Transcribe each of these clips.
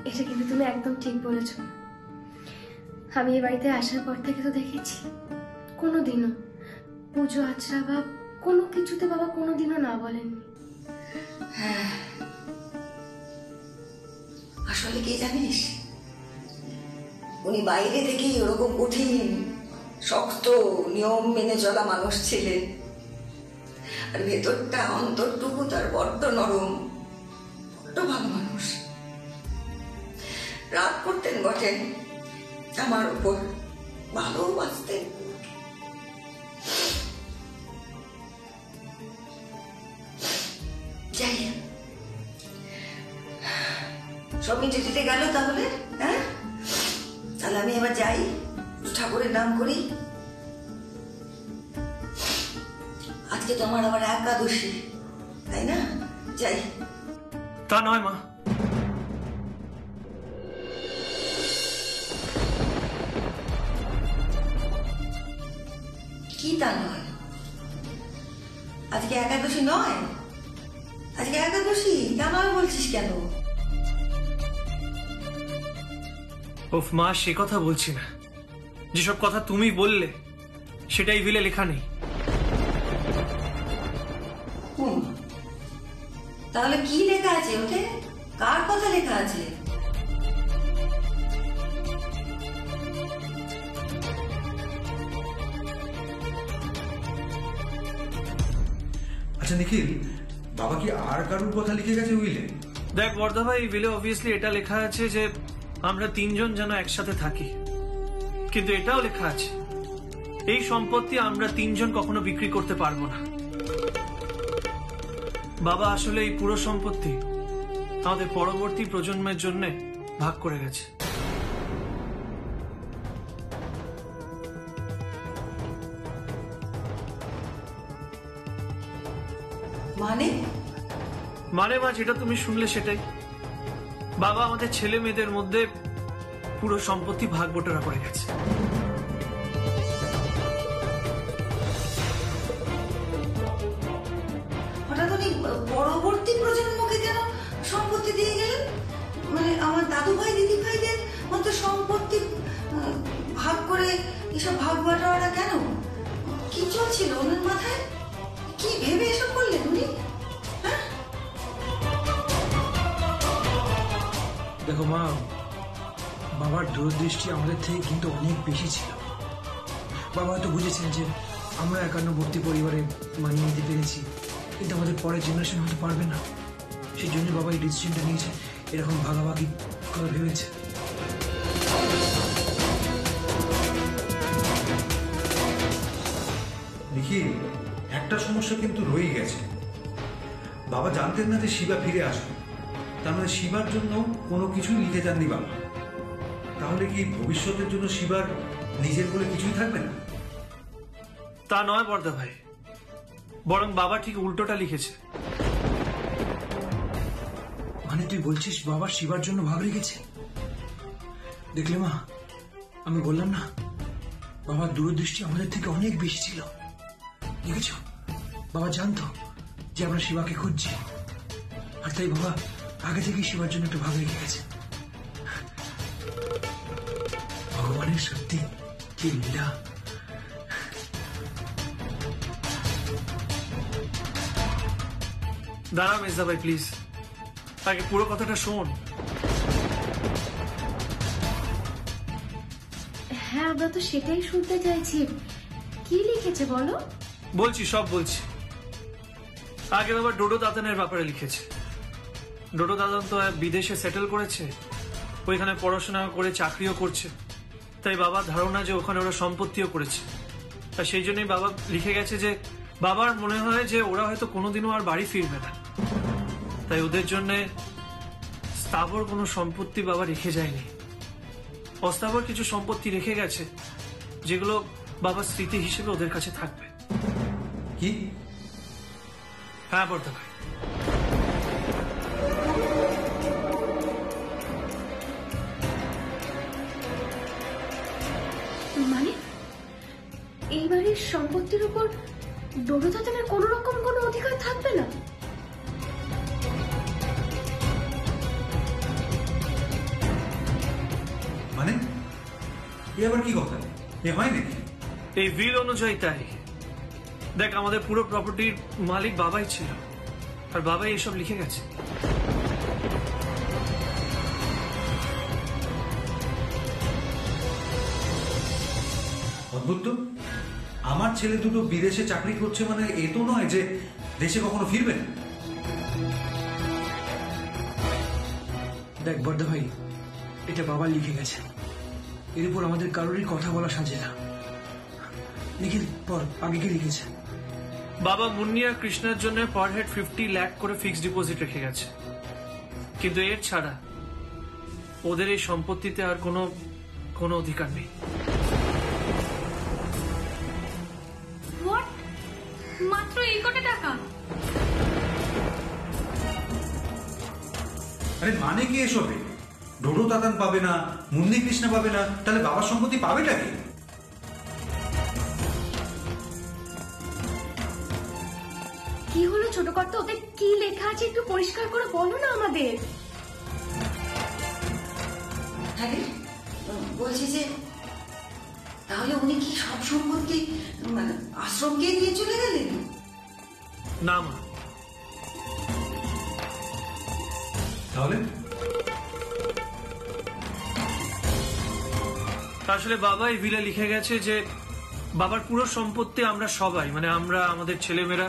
এটা কিন্তু তুমি একদম ঠিক বলেছো। আমি এই বাড়িতে আসার পর থেকে তো দেখেছি কোনোদিনও পুজো আচরা বা কোনো কিছুতে বাবা কোনোদিনও না বলেননি। হ্যাঁ, আসলে কি জানিস, উনি বাইরে থেকেই ওরকম কঠিন শক্ত নিয়ম মেনে চলা মানুষ ছিলেন, আর ভেতরটা অন্তরটুকু তার বড্ড নরম, বড্ড ভালো মানুষ। রাগ করতেন বটে আমার উপর, ভালোবাসতেন। যাই, সব মিটে টিটে গেল তাহলে? হ্যাঁ, তাহলে আমি এবার যাই, ঠাকুরের নাম করি। আজকে তো আমার আবার একাদশী, তাই না? যাই। তা নয় মা, কি তা নয়? আজকে একাদশী নয়? আজকে একাদশী তা নয় বলছিস কেন? ওফ মা, সে কথা বলছি না। যেসব কথা তুমি বললে সেটাই বিলে লেখা নেই। তাহলে কি লেখা আছে ওতে? কার কথা লেখা আছে? আচ্ছা নিখিল, বাবা কি আর কারুর কথা লিখে গেছে উইলে? দেখ বর্ধা ভাই, বিলে অবভিয়াসলি এটা লেখা আছে যে আমরা তিনজন যেন একসাথে থাকি, কিন্তু এটাও লেখা আছে এই সম্পত্তি আমরা তিনজন কখনো বিক্রি করতে পারবো না। বাবা আসলে এই পুরো সম্পত্তি আমাদের পরবর্তী প্রজন্মের জন্য ভাগ করে গেছে। মানে? মানে মা, যেটা তুমি শুনলে সেটাই। বাবা আমাদের ছেলে মেয়েদের মধ্যে পুরো সম্পত্তি ভাগ বটোয়ারা করে গেছে। হঠাৎ উনি পরবর্তী প্রজন্মকে কেন সম্পত্তি দিয়ে গেলেন? মানে আমার দাদু ভাই দিদি ভাইদের মধ্যে সম্পত্তি ভাগ করে এসব ভাগ বাটোয়ারা কেন? কি চলছিল ওনার মাথায়? কি ভেবে এসব করলেন উনি? দেখো মা, বাবার দূরদৃষ্টি আমাদের থেকে কিন্তু অনেক বেশি ছিল। বাবা হয়তো বুঝেছেন যে আমরা একান্নবর্তী পরিবারে মানিয়ে নিতে পেরেছি, কিন্তু আমাদের পরের জেনারেশন হতে পারবে না। সেই জন্য বাবা এই ডিসিশনটা নিয়েছে, এরকম ভাগাভাগি করে ভেবেছে। নিখিল, একটা সমস্যা কিন্তু রয়ে গেছে। বাবা জানতেন না যে শিবা ফিরে আসবে, তার মানে শিবার জন্য কোনো কিছুই লিখে যাননি বাবা। তাহলে কি ভবিষ্যতের জন্য শিবার নিজের বলে কিছুই থাকবে না? তা নয় বর্ধা ভাই, বরং বাবা ঠিক উল্টোটা লিখেছে। মানে তুই বলছিস বাবা শিবার জন্য ভাগ রেখেছে? দেখলে মা, আমি বললাম না বাবার দূরদৃষ্টি আমাদের থেকে অনেক বেশি ছিল। দেখেছ, বাবা জানতো যে আমরা শিবাকে খুঁজছি, আর তাই বাবা আগে থেকেই শিবার জন্য একটু ভাগ রেখে গেছে। ভগবানের সত্যি কি লীলা! দাঁড়া মেজদা ভাই, প্লিজ আগে পুরো কথাটা শোন। হ্যাঁ, আমরা তো সেটাই শুনতে চাইছি। কি লিখেছে বলো? বলছি, সব বলছি। আগে বাবা ডোডো দাদানের ব্যাপারে লিখেছে। ডোডো দাদান তো বিদেশে সেটেল করেছে, ওইখানে পড়াশোনা করে চাকরিও করছে, তাই বাবার ধারণা যে ওখানে ওরা সম্পত্তিও করেছে। আর সেই জন্যই বাবা লিখে গেছে যে বাবার মনে হয় যে ওরা হয়তো কোনোদিনও আর বাড়ি ফিরবে না, তাই ওদের জন্য স্থাবর কোনো সম্পত্তি বাবা রেখে যায়নি। অস্থাবর কিছু সম্পত্তি রেখে গেছে, যেগুলো বাবার স্মৃতি হিসেবে ওদের কাছে থাকবে। কি? হ্যাঁ বর্ধা ভাই, মানে এই বাড়ির সম্পত্তির উপর ডোডো দাদানের কোন রকম কোনো অধিকার থাকবে না? এ আবার কি কথা? এ হয় নাকি? এই উইল অনুযায়ী তাই। দেখ, আমাদের পুরো প্রপার্টির মালিক বাবাই ছিল, আর বাবাই এসব লিখে গেছে। অদ্ভুত তো, আমার ছেলে দুটো বিদেশে চাকরি করছে মানে এ তো নয় যে দেশে কখনো ফিরবে না। দেখ বর্দা ভাই, এটা বাবা লিখে গেছে, এর উপর আমাদের কারোরই কথা বলা সাজে না। নিখিল পর আগে কি লিখেছে? বাবা মুন্নি আর কৃষ্ণার জন্য পার হেড 50 লাখ করে ফিক্সড ডিপোজিট রেখে গেছে, কিন্তু এর ছাড়া ওদের এই সম্পত্তিতে আর কোনো অধিকার নেই। মাত্র এই কত টাকা? আরে মানে কি এসবে? ডোডো দাদান পাবে না, মুন্নি কৃষ্ণা পাবে না, তাহলে বাবার সম্পত্তি পাবেটা কি? কি হলো ছোট কর্তা, ওতে কি লেখা আছে একটু পরিষ্কার করে বলো না আমাদের। আরে বলছি যে তাহলে উনি কি সব সম্পত্তি মানে আশ্রমকে দিয়ে চলে গেলেন? না মা, তাহলে আসলে বাবা এই উইলে লিখে গেছে যে বাবার পুরো সম্পত্তি আমরা সবাই, মানে আমরা, আমাদের ছেলেমেয়েরা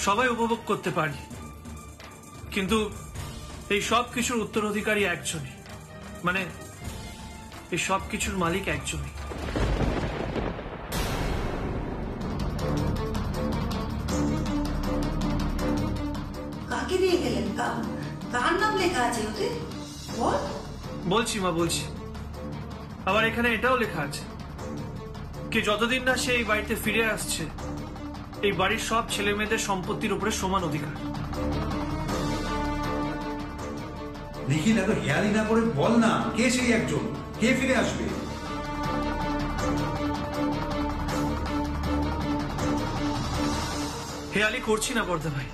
সবাই উপভোগ করতে পারি, কিন্তু এই সব কিছুর উত্তরাধিকারী একজনই, মানে এই সব কিছুর মালিক একজনই। কাকে দিয়ে গেলেন? কার নাম লেখা আছে ওতে? বল। বলছি মা, বলছি। আবার এখানে এটাও লেখা আছে কি যতদিন না সে এই বাড়িতে ফিরে আসছে, এই বাড়ির সব ছেলে মেয়েদের সম্পত্তির উপরে সমান অধিকার। নিখিল, এত হেয়ালি না করে বল না, কে সেই একজন, কে ফিরে আসবে? হেয়ালি করছি না বর্দা ভাই,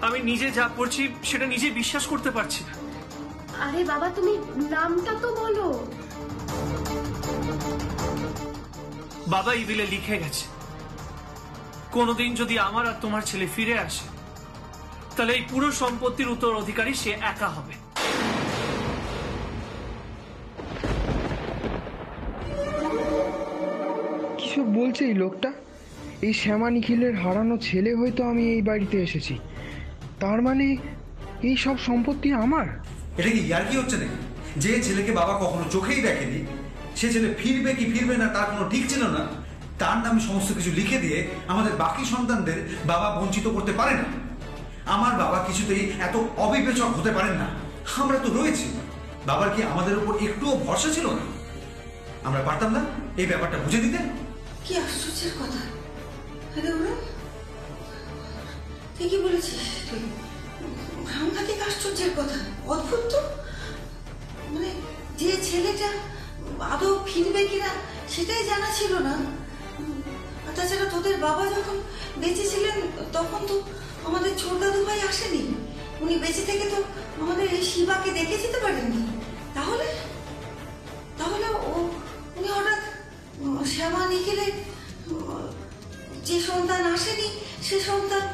আমি নিজে যা পড়ছি সেটা নিজে বিশ্বাস করতে পারছি না। আরে বাবা, তুমি নামটা তো বলো। বাবা এই বিলে লিখে গেছে কোনদিন যদি আমার আর তোমার ছেলে ফিরে আসে, তাহলে এই পুরো সম্পত্তির উত্তরাধিকারী সে একা হবে। কিসব বলছে এই লোকটা? এই শ্যামা নিখিলের হারানো ছেলে হয়তো আমি এই বাড়িতে এসেছি, তার মানে এই সব সম্পত্তি আমার? এটা কি ইয়ার কি হচ্ছে নাকি? যে ছেলেকে বাবা কখনো চোখেই দেখেনি, সে ছেলে ফিরবে কি ফিরবে না তার কোনো ঠিক ছিল না, তার নামে সমস্ত কিছু লিখে দিয়ে আমাদের বাকি সন্তানদের বাবা বঞ্চিত করতে পারে না। আমার বাবা কিছুতেই এত অবিবেচক হতে পারেন না। আমরা তো রয়েছি, বাবার কি আমাদের উপর একটুও ভরসা ছিল না? আমরা পারতাম না এই ব্যাপারটা বুঝে দিতে? কি আশ্চর্যের কথা! আরে ওরা ঠিকই বলেছিস তুই, সাংঘাতিক আশ্চর্যের কথা। অদ্ভুত তো, মানে যে ছেলেটা আদৌ ফিরবে কিনা সেটাই জানা ছিল না। আর তাছাড়া তোদের বাবা যখন বেঁচে ছিলেন তখন তো আমাদের ছোট দাদু ভাই আসেনি, উনি বেঁচে থেকে তো আমাদের এই শিবাকে দেখে যেতে পারেননি। তাহলে তাহলে উনি হঠাৎ শ্যামা নিখিলের যে সন্তান আসেনি সে সন্তান,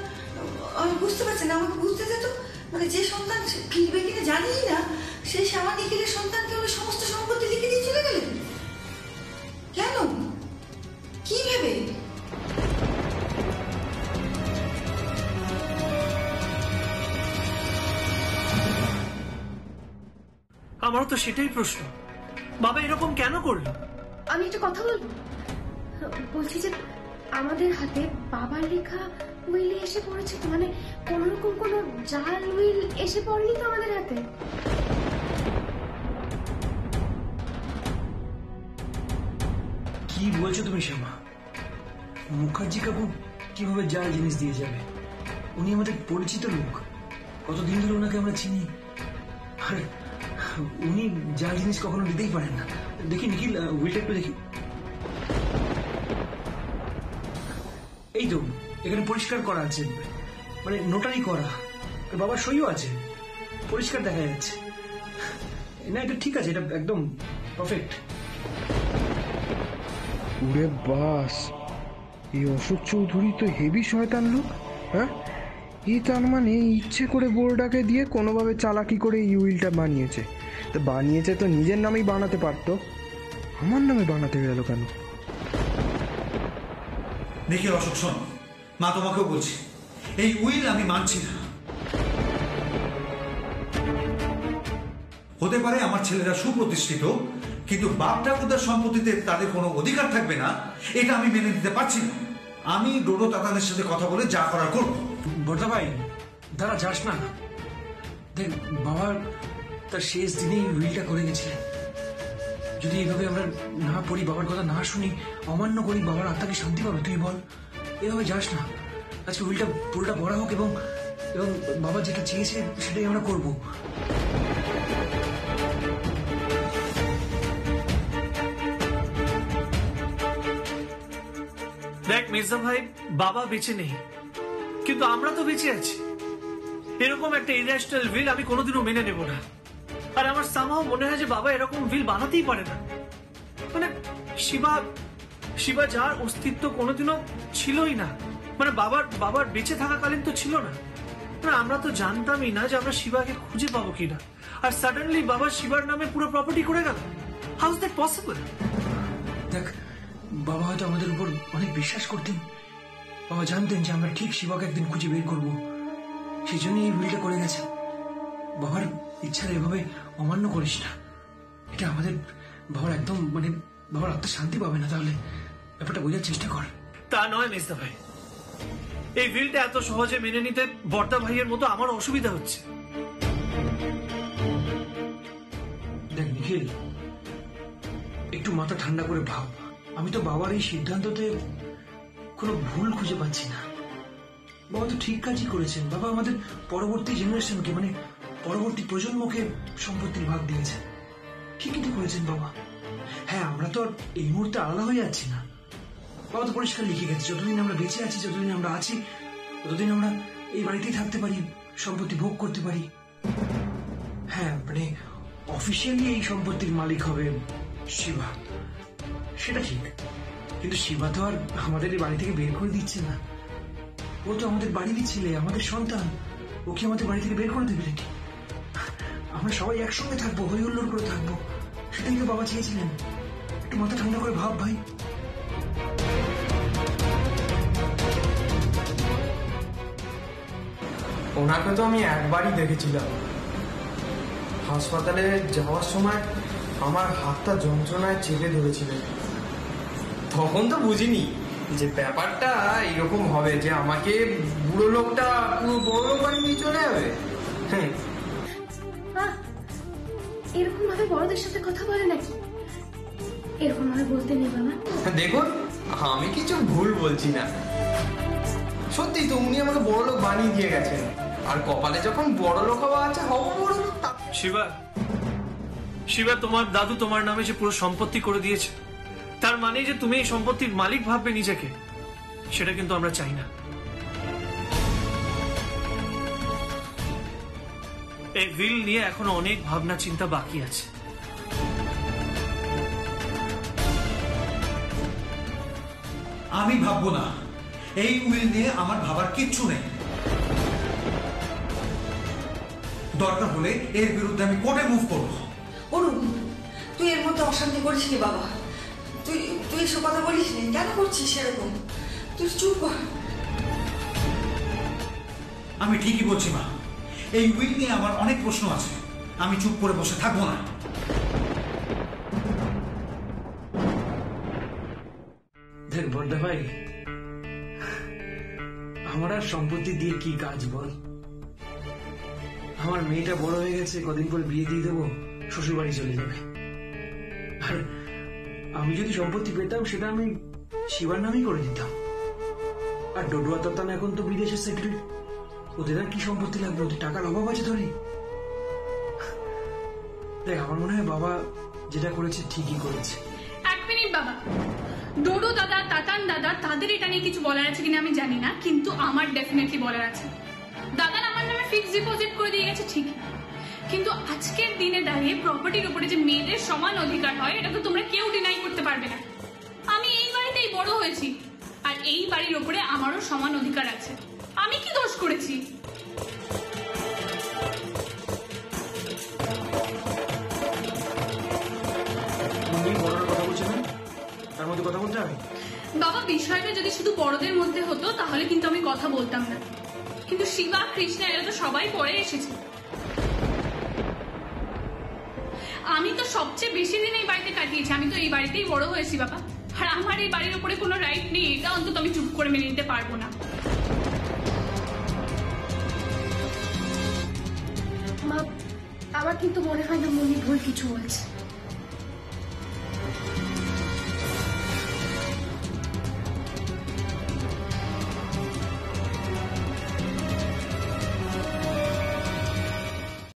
আমি বুঝতে পারছি না, আমাকে বুঝতে দে তো। মানে যে সন্তান ফিরবে কিনা জানিই না, সেই শ্যামা নিখিলের সন্তানকে উনি সমস্ত সম্পত্তি লিখে দিয়ে চলে গেলেন কেন? কি ভেবে? আমারও তো সেটাই প্রশ্ন, বাবা এরকম কেন করলো? আমি একটা কথা বলবো, বলছি যে আমাদের হাতে বাবার লেখা উইল এসে পড়েছে, মানে কোনরকম কোনো জাল উইল এসে পড়েনি তো আমাদের হাতে? কি বলছো তুমি শ্যামা? মুখার্জি কাকু কিভাবে জাল জিনিস দিয়ে যাবে? উনি আমাদের পরিচিত লোক, কতদিন ধরে ওনাকে আমরা চিনি, আর উনি জাল জিনিস কখনো দিতেই পারেন না। দেখি নিখিল, উইলটা একটু দেখি। এই তো এখানে পরিষ্কার করা আছে, মানে নোটারি করা, বাবার সইও আছে, পরিষ্কার দেখা যাচ্ছে। না, এটা ঠিক আছে, এটা একদম পারফেক্ট। ওরে বাস, এই অশোক চৌধুরী তো হেভি শয়তান লোক। হ্যাঁ, এই তার মানে ইচ্ছে করে বোর্ডাকে দিয়ে কোনোভাবে চালাকি করে এই উইলটা বানিয়েছে। তো বানিয়েছে তো নিজের নামেই বানাতে পারতো, আমার নামে বানাতে গেল কেন? দেখি অশোক, শোন, মা তোমাকেও বলছি, এই উইল আমি মানছি না। হতে পারে আমার ছেলেরা সুপ্রতিষ্ঠিত, কিন্তু বাপ ঠাকুরদার সম্পত্তিতে তাদের কোনো অধিকার থাকবে না, এটা আমি মেনে নিতে পারছি না। আমি ডোডো তাতানের সাথে কথা বলে যা করার করবো। বর্দা ভাই, দাঁড়া, যাস না। দেখ, বাবা তার শেষ দিনেই উইলটা করে গেছিলেন। যদি এইভাবে আমরা না পড়ি, বাবার কথা না শুনি, অমান্য করি, বাবার আত্মাকে শান্তি পাবে? তুই বল, এভাবে যাস না। আজকে উইলটা পুরোটা পড়া হোক এবং এবং বাবা যেটা চেয়েছে সেটাই আমরা করবো। দেখ মির্জা ভাই, বাবা বেঁচে নেই, কিন্তু আমরা তো বেঁচে আছি। এরকম একটা ইরেশনাল উইল আমি কোনোদিনও মেনে নেব না। আর আমার সামাও মনে হয় যে বাবা এরকম উইল বানাতেই পারে না। মানে শিবা যার অস্তিত্ব কোনোদিনও ছিলই না, মানে বাবার বেঁচে থাকাকালীন তো ছিল না। মানে আমরা তো জানতামই না যে আমরা শিবাকে খুঁজে পাবো কিনা। আর সাডেনলি বাবা শিবার নামে পুরো প্রপার্টি করে গেল। How is that possible? দেখ, বাবা হয়তো আমাদের উপর অনেক বিশ্বাস করতেন। বাবা জানতেন যে আমরা ঠিক শিবাকে একদিন খুঁজে বের করবো, সেই জন্যই এই উইলটা করে গেছে। বাবার ইচ্ছা এভাবে অমান্য করিস না। এটা আমাদের বাবার একদম, মানে বাবার আত্মা শান্তি পাবে না। তাহলে ব্যাপারটা বোঝার চেষ্টা কর। তা নয় মিস্টার ভাই, এই উইলটা এত সহজে মেনে নিতে বর্দা ভাইয়ের মতো আমার অসুবিধা হচ্ছে। দেখ নিখিল, একটু মাথা ঠান্ডা করে ভাব। আমি তো বাবার এই সিদ্ধান্ততে কোনো ভুল খুঁজে পাচ্ছি না। বাবা তো ঠিক কাজই করেছেন। বাবা আমাদের পরবর্তী জেনারেশনকে, মানে পরবর্তী প্রজন্মকে সম্পত্তির ভাগ দিয়েছেন। ঠিকই তো করেছেন বাবা। হ্যাঁ, আমরা তো আর এই মুহূর্তে আলাদা হয়ে যাচ্ছি না। বাবা তো পরিষ্কার লিখে গেছে, যতদিন আমরা বেঁচে আছি, যতদিন আমরা আছি, ততদিন আমরা এই বাড়িতেই থাকতে পারি, সম্পত্তি ভোগ করতে পারি। হ্যাঁ, মানে অফিসিয়ালি এই সম্পত্তির মালিক হবে শিবা, সেটা ঠিক। কিন্তু শিবা তো আর আমাদের এই বাড়ি থেকে বের করে দিচ্ছে না। ও তো আমাদের বাড়িরই ছেলে, আমাদের সন্তান। ওকে আমাদের বাড়ি থেকে বের করে দেবে নাকি? আমরা সবাই একসঙ্গে থাকবো, হই হুল্লোড় করে থাকবো, সেটাই তো বাবা চেয়েছিলেন। একটু মাথা ঠান্ডা করে ভাব ভাই। ওনাকে তো আমি একবারই দেখেছিলাম। হাসপাতালে যাওয়ার সময় আমার হাতটা যন্ত্রণায় চেপে ধরেছিলেন। তখন তো বুঝিনি যে ব্যাপারটা এরকম হবে, যে আমাকে বুড়ো লোকটা পুরো বড় লোক বানিয়ে চলে যাবে। এরকম ভাবে বড়দের সাথে কথা বলে নাকি? এরকম ভাবে বলতে নেই বাবা। দেখুন, আমি কিছু ভুল বলছি না। সত্যি তো উনি আমাকে বড় লোক বানিয়ে দিয়ে গেছেন। আর কপালে যখন বড় লোক হওয়া আছে, হবো বড় লোক। শিবা, তোমার দাদু তোমার নামে যে পুরো সম্পত্তি করে দিয়েছে, তার মানে যে তুমি এই সম্পত্তির মালিক ভাববে নিজেকে, সেটা কিন্তু আমরা চাই না। এই উইল নিয়ে এখনো অনেক ভাবনা চিন্তা বাকি আছে। আমি ভাববো না। এই উইল নিয়ে আমার ভাবার কিচ্ছু নেই। দরকার হলে এর বিরুদ্ধে আমি কোর্টে মুভ করবো। অরুণ, তুই এর মধ্যে অশান্তি করিস নি বাবা। তুই এসব কথা বলিস নি, কেন করছিস সেরকম? তুই চুপ কর। আমি ঠিকই বলছি মা, এই উইল নিয়ে আমার অনেক প্রশ্ন আছে। আমি চুপ করে বসে থাকবো না। দেখ বড়দা ভাই, আমার আর সম্পত্তি দিয়ে কি কাজ বল? আমার মেয়েটা বড় হয়ে গেছে, কদিন পরে বিয়ে দিয়ে দেবো, শ্বশুর বাড়ি চলে যাবে। আর আমি যদি সম্পত্তি পেতাম, সেটা আমি শিবার নামেই করে দিতাম। আর ডোডুয়া তাতান এখন তো বিদেশে সেটেল, ওদের আর কি সম্পত্তি লাগবে? ওদের টাকার অভাব আছে ধরে। দেখ, আমার মনে হয় বাবা যেটা করেছে ঠিকই করেছে। এক মিনিট বাবা, ডোডো দাদা, তাতান দাদা, তাদের এটা নিয়ে কিছু বলার আছে কিনা আমি জানি না, কিন্তু আমার ডেফিনেটলি বলার আছে। দাদার আমার নামে ফিক্সড ডিপোজিট করে দিয়ে গেছে ঠিক, কিন্তু আজকের দিনে দাঁড়িয়ে প্রপার্টির উপরে যে মেয়েদের সমান অধিকার হয়, এটা তো তোমরা কেউ ডিনাই করতে পারবে না। আমি এই বড় হয়েছি, আর এই বাড়ির ওপরে আমারও সমান অধিকার আছে। আমি কি দোষ করেছি? বড়রা কথা বলছে না, তার মধ্যে কথা বলতে হবে? বাবা, বিষয়টা যদি শুধু বড়দের মধ্যে হতো তাহলে কিন্তু আমি কথা বলতাম না, কিন্তু শিবা, কৃষ্ণা এরা তো সবাই পরে এসেছে। আমি তো সবচেয়ে বেশি দিন এই বাড়িতে কাটিয়েছি, আমি তো এই বাড়িতেই বড় হয়েছি বাবা, আর আমার এই বাড়ির উপরে কোনো রাইট নেই, এটা অন্তত আমি চুপ করে মেনে নিতে পারবো না। মা, আমার কিন্তু মনে হয় না মনি ভুল কিছু বলছে।